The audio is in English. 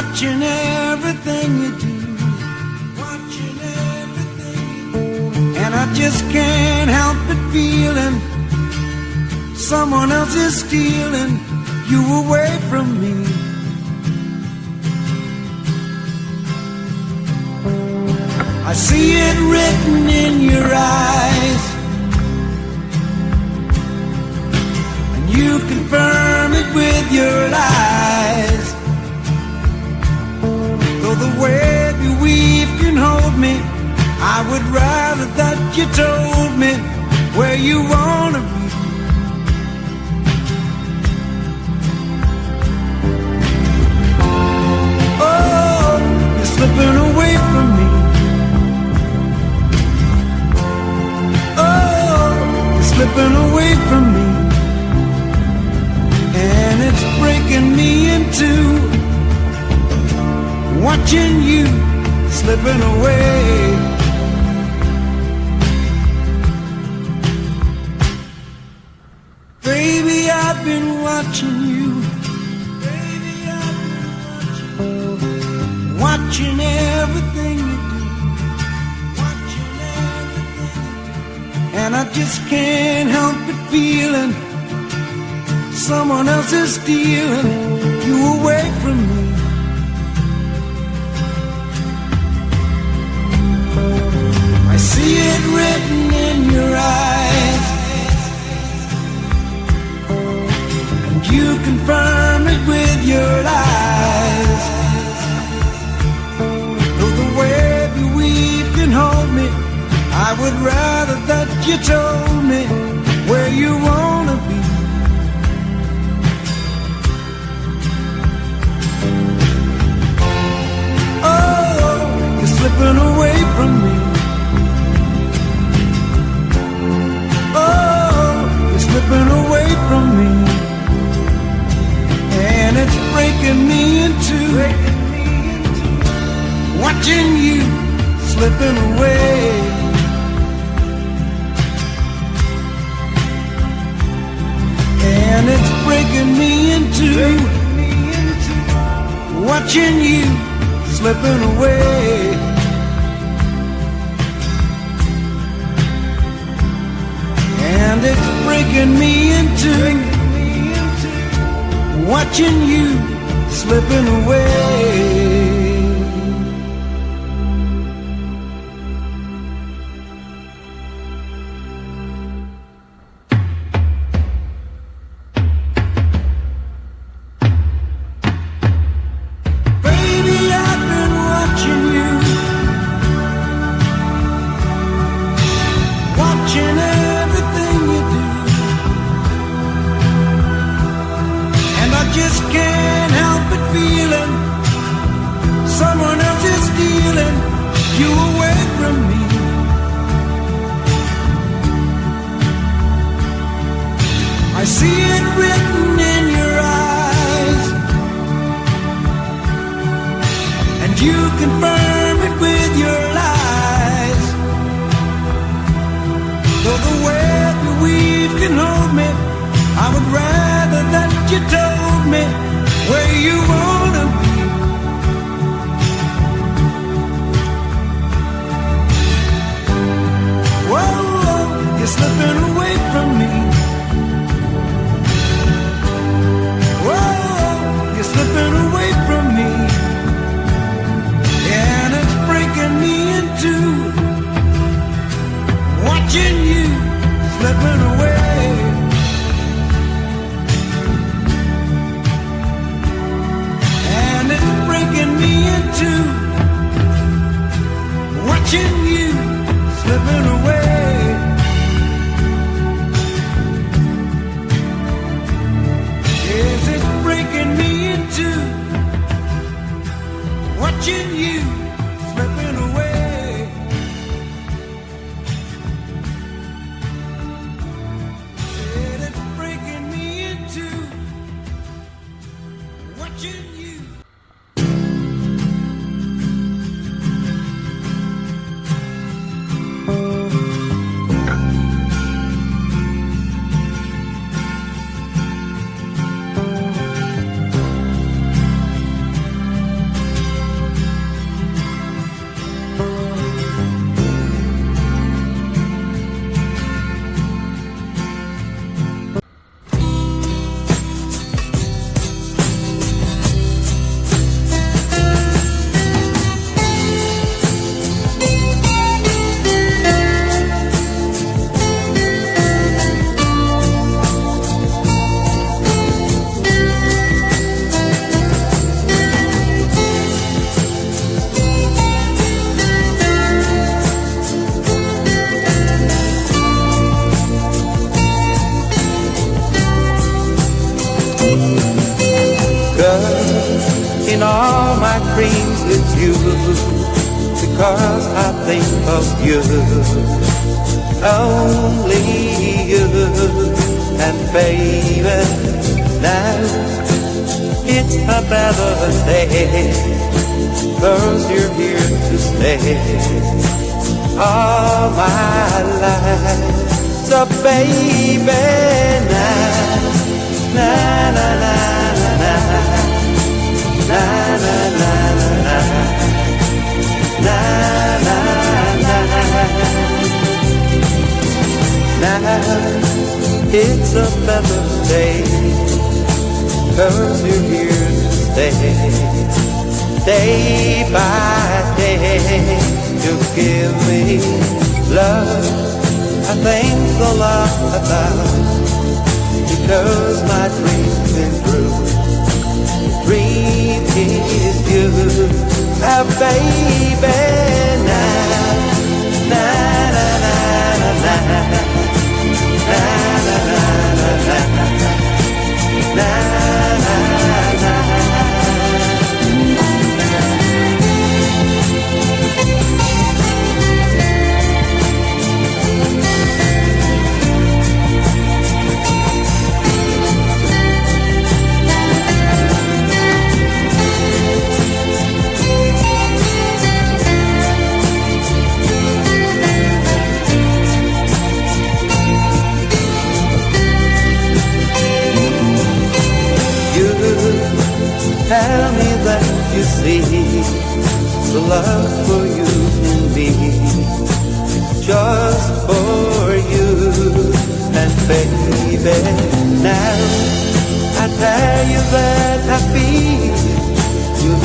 watching everything you do, watching everything you do. And I just can't help but feeling someone else is stealing you away from me. I see it written in your eyes, and you confirm it with your lies. Though the web you weave can hold me, I would rather that you told me where you wanna be. Oh, you're slipping away from me. Slipping away from me, and it's breaking me in two, watching you slipping away. Baby, I've been watching you. Baby, I've been watching, watching everything you do. And I just can't help but feeling someone else is stealing you away from me. I see it written in your eyes, and you confirm it with your lies. Though the web you weave can hold me, I would rather that you told me where you wanna be. Oh, you're slipping away from me. Oh, you're slipping away from me, and it's breaking me in two, watching you slipping away. And it's breaking me into watching you slipping away. And it's breaking me into watching you slipping away. I see it written in your eyes, and you confirm it with your lies. Though the web you weave can hold me, I would rather that you told me where you wanna be. Whoa, you're slipping away from me. Slipping away from me, and it's breaking me in two, watching you slipping away. And it's breaking me in two, watching you slipping away. Yes, it's breaking me watching you slipping away. Said it's breaking me into watching you. all my dreams with you, because I think of you, only you. And baby, now it's a better day, 'cause you're here to stay all my life. So baby, now, na na na na na na na na na na na na. Now it's a better day, 'cause you're here to stay, day by day. You give me love I think a lot about, because my dream's been true. Dream is you, baby, now, na na na na na na na na na na na. Tell me that you see the love for you and me, just for you. And baby, now I tell you that I feel your